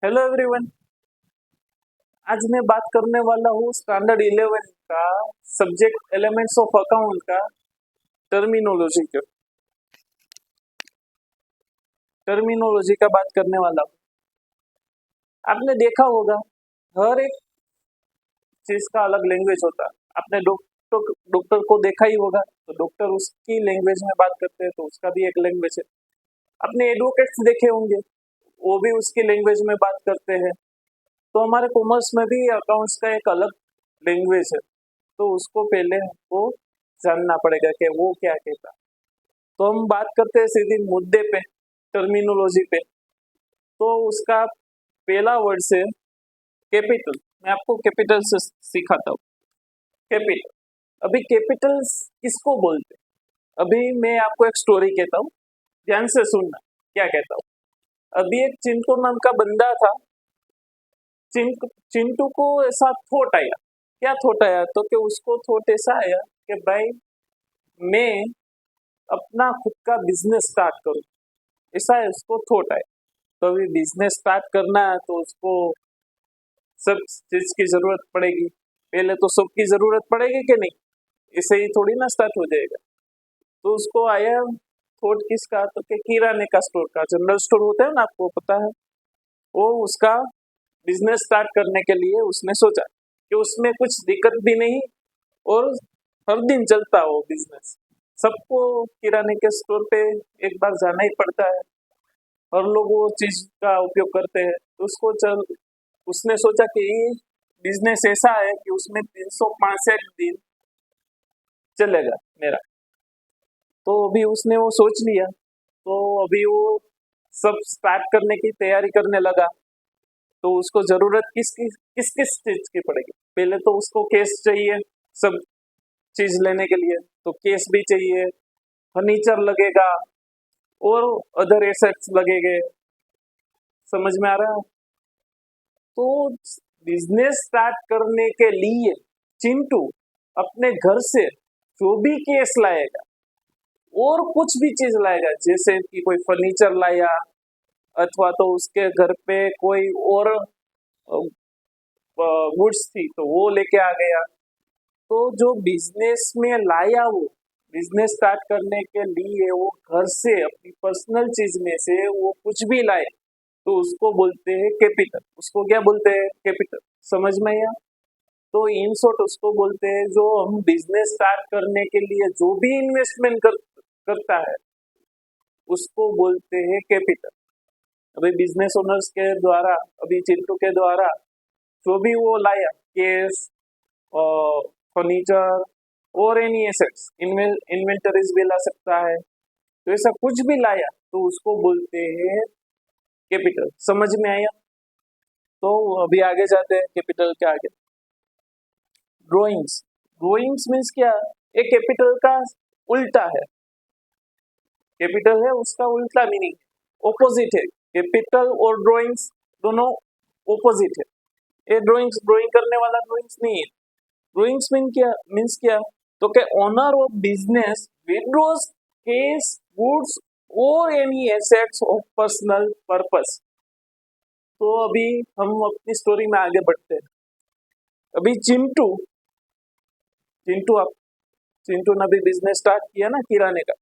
Hello everyone. आज मैं बात करने वाला हूँ स्टैंडर्ड 11 का सब्जेक्ट एलिमेंट्स ऑफ अकाउंट का टर्मिनोलॉजी का बात करने वाला हूँ। आपने देखा होगा हर एक चीज का अलग लैंग्वेज होता है। आपने डॉक्टर को देखा ही होगा, तो डॉक्टर उसकी लैंग्वेज में बात करते हैं, तो उसका भी एक लैंग्वेज है। आपने एडवोकेट्स देखे होंगे, वो भी उसकी लैंग्वेज में बात करते हैं। तो हमारे कॉमर्स में भी अकाउंट्स का एक अलग लैंग्वेज है, तो उसको पहले हमको जानना पड़ेगा कि वो क्या कहता। तो हम बात करते हैं सीधी मुद्दे पे, टर्मिनोलॉजी पे। तो उसका पहला वर्ड से कैपिटल। मैं आपको कैपिटल से सिखाता हूँ। कैपिटल, अभी कैपिटल्स किसको बोलते हैं? अभी मैं आपको एक स्टोरी कहता हूँ, ध्यान से सुनना क्या कहता हूँ। अभी एक चिंटू नाम का बंदा था। चिंटू को ऐसा थॉट आया। क्या थॉट आया? तो कि उसको थॉट ऐसा आया कि भाई मैं अपना खुद का बिजनेस स्टार्ट करूं। ऐसा है, उसको थॉट आया। तो अभी बिजनेस स्टार्ट करना है तो उसको सब चीज की जरूरत पड़ेगी। पहले तो सबकी जरूरत पड़ेगी कि नहीं, ऐसे ही थोड़ी ना स्टार्ट हो जाएगा। तो उसको आया थॉट किसका? तो कि किराने का स्टोर का, जनरल स्टोर होता है ना, आपको पता है। वो उसका बिजनेस स्टार्ट करने के लिए उसने सोचा कि उसमें कुछ दिक्कत भी नहीं और हर दिन चलता हो बिजनेस। सबको किराने के स्टोर पे एक बार जाना ही पड़ता है, हर लोग वो चीज का उपयोग करते हैं। तो उसने सोचा कि ये बिजनेस ऐसा है कि उसमें 365 दिन चलेगा मेरा। तो अभी उसने वो सोच लिया। तो अभी वो सब स्टार्ट करने की तैयारी करने लगा। तो उसको जरूरत किस किस चीज की पड़ेगी? पहले तो उसको कैश चाहिए सब चीज लेने के लिए, तो कैश भी चाहिए, फर्नीचर लगेगा और अदर एसेट्स लगेंगे। समझ में आ रहा है? तो बिजनेस स्टार्ट करने के लिए चिंटू अपने घर से जो भी कैश लाएगा और कुछ भी चीज लाएगा, जैसे कि कोई फर्नीचर लाया अथवा तो उसके घर पे कोई और गुड्स थी तो वो लेके आ गया। तो जो बिजनेस में लाया, वो बिजनेस स्टार्ट करने के लिए वो घर से अपनी पर्सनल चीज में से वो कुछ भी लाए, तो उसको बोलते हैं कैपिटल। उसको क्या बोलते हैं? कैपिटल। समझ में आया? तो इन शॉर्ट उसको बोलते हैं, जो हम बिजनेस स्टार्ट करने के लिए जो भी इन्वेस्टमेंट करता है उसको बोलते हैं कैपिटल। अभी बिजनेस ओनर्स के द्वारा, अभी चिंटू के द्वारा जो भी वो लाया, केस, फर्नीचर और एनी एसेट्स, इन्वेंटरीज भी ला सकता है, तो ऐसा कुछ भी लाया तो उसको बोलते हैं कैपिटल। समझ में आया? तो अभी आगे जाते हैं कैपिटल के आगे। ड्राइंग्स। ड्राइंग्स मीन्स क्या? एक कैपिटल का उल्टा है। कैपिटल है उसका उल्टा मीनिंग, ऑपोजिट है। कैपिटल और ड्राइंग्स दोनों ऑपोजिट है। ये ड्राइंग्स ड्राइंग करने वाला ड्राइंग्स नहीं है। ड्राइंग्स मीन्स क्या? तो के owner of business withdraws cash, goods और any assets of personal purpose. तो अभी हम अपनी स्टोरी में आगे बढ़ते हैं। अभी चिंटू चिंटू आप चिंटू ने अभी बिजनेस स्टार्ट किया ना किराने का,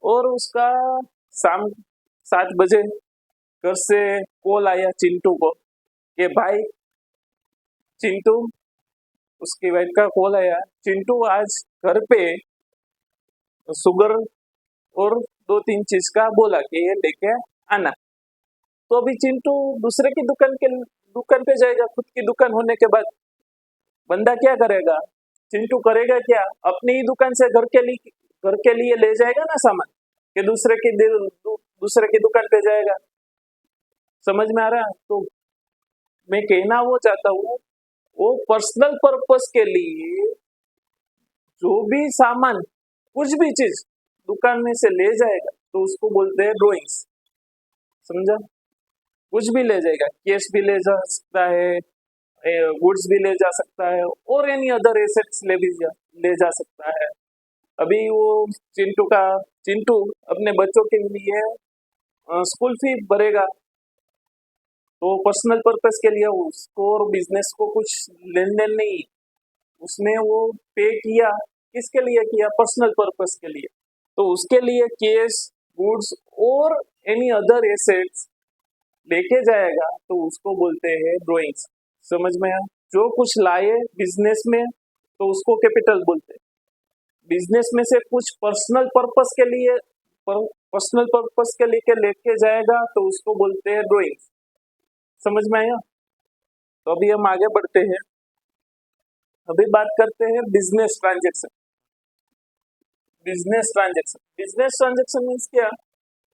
और उसका शाम 7 बजे घर से कॉल आया चिंटू को कि भाई चिंटू, उसकी वाइफ का कॉल आया, चिंटू आज घर पे शुगर और 2-3 चीज का बोला कि ये लेके आना। तो अभी चिंटू दूसरे की दुकान पे जाएगा। खुद की दुकान होने के बाद बंदा क्या करेगा? चिंटू करेगा क्या? अपनी ही दुकान से घर के लिए ले जाएगा ना सामान, कि दूसरे की दुकान पे जाएगा। समझ में आ रहा है? तो मैं कहना वो चाहता हूँ, वो पर्सनल पर्पस के लिए जो भी सामान, कुछ भी चीज दुकान में से ले जाएगा तो उसको बोलते हैं ड्राइंग्स। समझा? कुछ भी ले जाएगा, कैश भी ले जा सकता है, गुड्स भी ले जा सकता है और एनी अदर एसेट्स ले जा सकता है। अभी वो चिंटू अपने बच्चों के लिए स्कूल फी भरेगा। तो पर्सनल पर्पस के लिए उसको और बिजनेस को कुछ लेन देन नहीं, उसने वो पे किया किसके लिए किया, पर्सनल पर्पस के लिए। तो उसके लिए कैश, गुड्स और एनी अदर एसेट्स लेके जाएगा तो उसको बोलते हैं ड्रॉइंग्स। समझ में आया? जो कुछ लाए बिजनेस में तो उसको कैपिटल बोलते हैं। बिजनेस में से कुछ पर्सनल पर्पस के लिए लेके जाएगा तो उसको बोलते हैं ड्रॉइंग्स। समझ में आया? तो अभी हम आगे बढ़ते हैं। अभी बात करते हैं business transaction. Business transaction means क्या?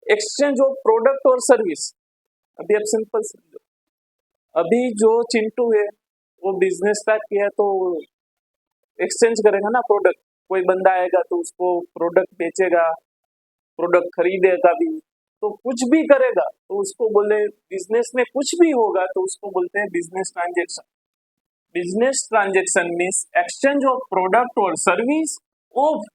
एक्सचेंज ऑफ प्रोडक्ट और सर्विस। अभी आप सिंपल समझो, अभी जो चिंटू है वो बिजनेस स्टार्ट किया तो एक्सचेंज करेगा ना प्रोडक्ट। कोई बंदा आएगा तो उसको प्रोडक्ट बेचेगा, प्रोडक्ट खरीदेगा भी, तो कुछ भी करेगा तो उसको बोले, बिजनेस में कुछ भी होगा तो उसको बोलते हैं business transaction. Business transaction means exchange of product और service of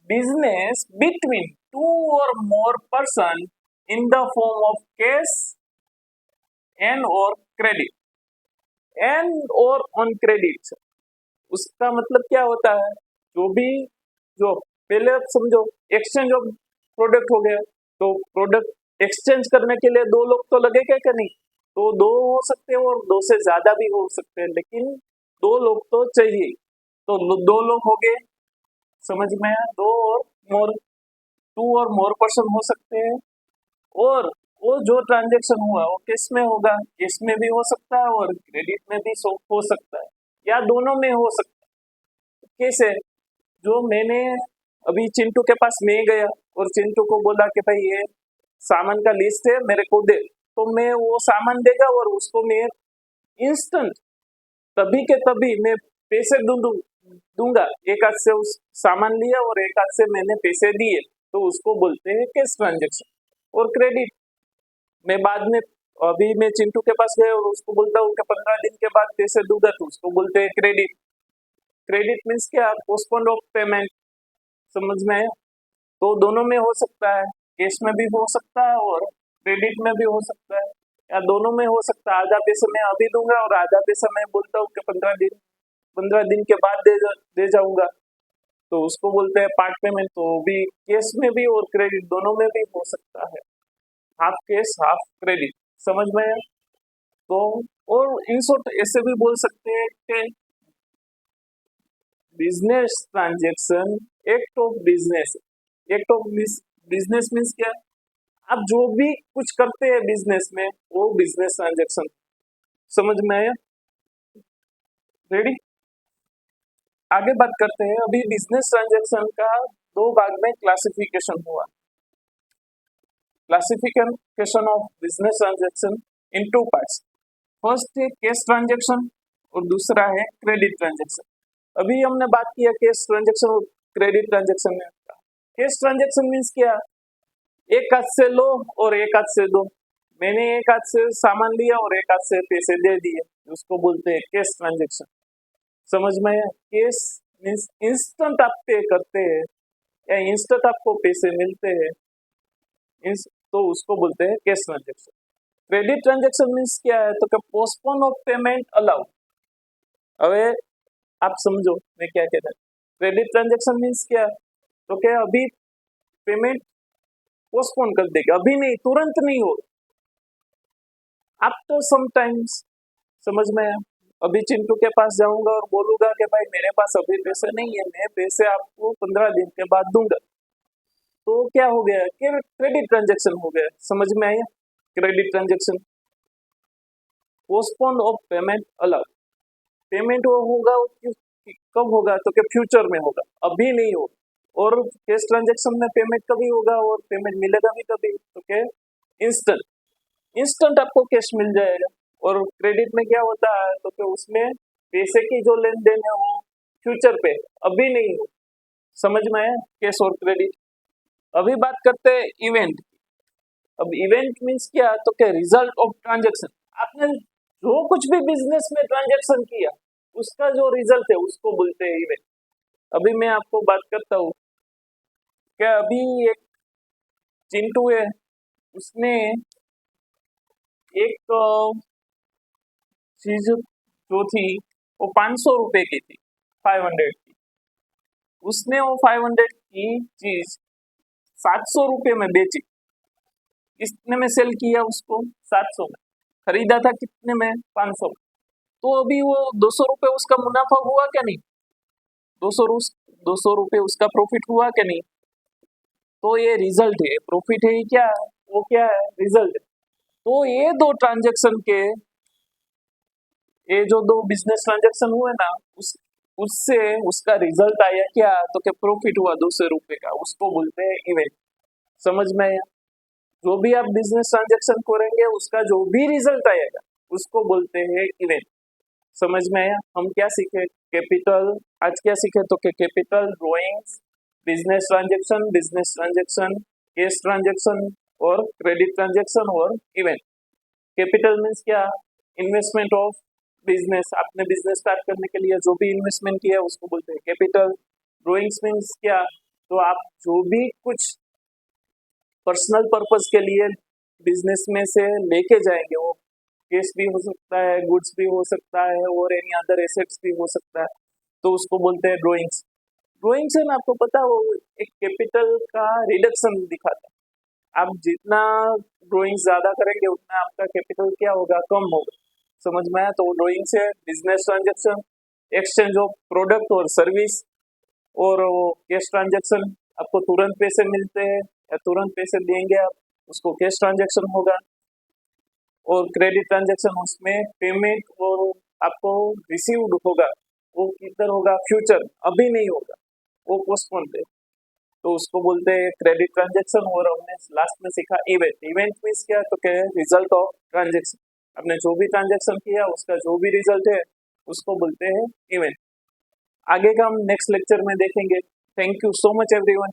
business between two और more person in the form of cash and और क्रेडिट, एंड और ऑन क्रेडिट। उसका मतलब क्या होता है? जो पहले आप समझो, एक्सचेंज ऑफ प्रोडक्ट हो गया तो प्रोडक्ट एक्सचेंज करने के लिए दो लोग तो लगेगा क्या नहीं? तो दो हो सकते हैं और दो से ज्यादा भी हो सकते हैं, लेकिन दो लोग तो चाहिए। तो दो लोग हो गए, समझ में आया? दो और मोर, टू और मोर पर्सन हो सकते हैं। और वो जो ट्रांजेक्शन हुआ वो किस में होगा? कैश में भी हो सकता है और क्रेडिट में भी हो सकता है, या दोनों में हो सकता है। कैसे? जो मैंने अभी चिंटू के पास मैं गया और चिंटू को बोला कि भाई ये सामान का लिस्ट है मेरे को दे, तो मैं वो सामान देगा और उसको मैं इंस्टेंट तभी के तभी मैं पैसे दूंगा। एक हाथ से उस सामान लिया और एक हाथ से मैंने पैसे दिए, तो उसको बोलते हैं कैश ट्रांजेक्शन। और क्रेडिट मैं बाद में, अभी मैं चिंटू के पास गया और उसको बोलता हूँ कि 15 दिन के बाद पैसे दूंगा, तो उसको बोलते हैं क्रेडिट। क्रेडिट मीन्स क्या? Postpone of payment. समझ में आया? तो दोनों में हो सकता है, कैश में भी हो सकता है और क्रेडिट में भी हो सकता है, या दोनों में हो सकता है। आधा पैसा मैं अभी दूंगा और आधा पैसा मैं बोलता हूँ कि 15 दिन के बाद दे जाऊंगा, तो उसको बोलते हैं पार्ट पेमेंट। तो भी कैश में भी और क्रेडिट दोनों में भी हो सकता है, हाफ कैश हाफ क्रेडिट। समझ में आया? तो और इन शॉर्ट ऐसे भी बोल सकते हैं कि business transaction act of business. Act of business means क्या? आप जो भी कुछ करते हैं बिजनेस में वो बिजनेस ट्रांजेक्शन। समझ में आया? रेडी? आगे बात करते हैं। अभी बिजनेस ट्रांजेक्शन का दो भाग में क्लासिफिकेशन हुआ। Classification of business transaction in two parts. First है कैश ट्रांजेक्शन और दूसरा है क्रेडिट ट्रांजेक्शन। अभी हमने बात किया कैश ट्रांजेक्शन और क्रेडिट ट्रांजेक्शन में। कैश ट्रांजेक्शन मीन्स क्या? एक हाथ से लो और एक हाथ से दो। मैंने एक हाथ से सामान लिया और एक हाथ से पैसे दे दिए, उसको बोलते हैं कैश ट्रांजेक्शन। समझ में आया? कैश मीन्स इंस्टेंट आप पे करते हैं या इंस्टेंट आपको पैसे मिलते हैं, तो उसको बोलते हैं cash transaction. Credit transaction means क्या है? तो पोस्टपोन ऑफ पेमेंट अलाउ। अबे आप समझो मैं क्या कहता हूँ। क्रेडिट ट्रांजेक्शन मीन्स क्या? तो क्या अभी पेमेंट पोस्टपोन कर देगा, अभी नहीं, तुरंत नहीं हो। आप तो समटाइम्स, समझ में आया? अभी चिंटू के पास जाऊंगा और बोलूंगा कि भाई मेरे पास अभी पैसे नहीं है, मैं पैसे आपको 15 दिन के बाद दूंगा, तो क्या हो गया? क्रेडिट ट्रांजेक्शन हो गया। समझ में आया? Credit transaction. Postpone of payment allow. Payment वो होगा कब होगा? तो क्या फ्यूचर में होगा, अभी नहीं होगा। और कैश ट्रांजेक्शन में पेमेंट कभी होगा और पेमेंट मिलेगा भी कभी, तो क्या? इंस्टेंट आपको कैश मिल जाएगा। और क्रेडिट में क्या होता है? तो क्या उसमें पैसे की जो लेन देन है वो फ्यूचर पे, अभी नहीं हो। समझ में आया? कैश और क्रेडिट। अभी बात करते हैं इवेंट। अब इवेंट मीन्स क्या? तो क्या रिजल्ट ऑफ ट्रांजेक्शन। आपने जो कुछ भी बिजनेस में ट्रांजेक्शन किया उसका जो रिजल्ट है उसको बोलते हैं इवेंट। अभी मैं आपको बात करता हूँ, क्या अभी एक चिंटू है, उसने एक चीज जो थी वो 500 रुपए की थी, 500 की, उसने वो 500 की चीज 700 रुपए में बेची। कितने में सेल किया उसको? 700 में। खरीदा था कितने में? 500 में। तो अभी वो 200 रुपए उसका मुनाफा हुआ क्या नहीं? 200 रुपए उसका प्रॉफिट हुआ क्या नहीं? तो ये रिजल्ट है, प्रॉफिट है क्या? वो क्या है? रिजल्ट है। तो ये दो ट्रांजेक्शन के, ये जो दो बिजनेस ट्रांजेक्शन हुए ना, उससे उसका रिजल्ट आया क्या? तो क्या प्रॉफिट हुआ 200 रुपए का, उसको बोलते हैं इवेंट। समझ में आया? जो भी आप बिजनेस ट्रांजेक्शन करेंगे उसका जो भी रिजल्ट आएगा उसको बोलते हैं इवेंट। समझ में आया? हम क्या सीखे? कैपिटल, आज क्या सीखे? तो capital, drawings, business transaction, cash transaction और क्रेडिट ट्रांजेक्शन और इवेंट। कैपिटल मीन्स क्या? Investment of business. आपने बिजनेस स्टार्ट करने के लिए जो भी इन्वेस्टमेंट किया है उसको बोलते हैं कैपिटल। ड्रॉइंग्स मीन्स क्या? तो आप जो भी कुछ पर्सनल पर्पस के लिए बिजनेस में से लेके जाएंगे, वो कैश भी हो सकता है, गुड्स भी हो सकता है और एनी अदर एसेट्स भी हो सकता है, तो उसको बोलते हैं ड्रॉइंग्स। ड्रॉइंग्स है ना, आपको पता है वो एक कैपिटल का रिडक्शन दिखाता है। आप जितना ड्रॉइंग ज्यादा करेंगे उतना आपका कैपिटल क्या होगा? कम होगा। समझ में आया? तो ड्रॉइंग से business transaction, exchange of product और सर्विस, और कैश ट्रांजेक्शन, आपको तुरंत पैसे मिलते हैं या तुरंत पैसे देंगे आप, उसको कैश ट्रांजेक्शन होगा। और क्रेडिट ट्रांजेक्शन, उसमें पेमेंट और आपको रिसीव्ड होगा, वो किधर होगा? फ्यूचर, अभी नहीं होगा, वो पोस्टपोन है, तो उसको बोलते हैं क्रेडिट ट्रांजेक्शन। और हमने लास्ट में सीखा इवेंट। इवेंट मीन्स क्या? तो क्या है? Result of transaction. आपने जो भी ट्रांजेक्शन किया उसका जो भी रिजल्ट है उसको बोलते हैं इवेंट। आगे का हम नेक्स्ट लेक्चर में देखेंगे। Thank you so much everyone.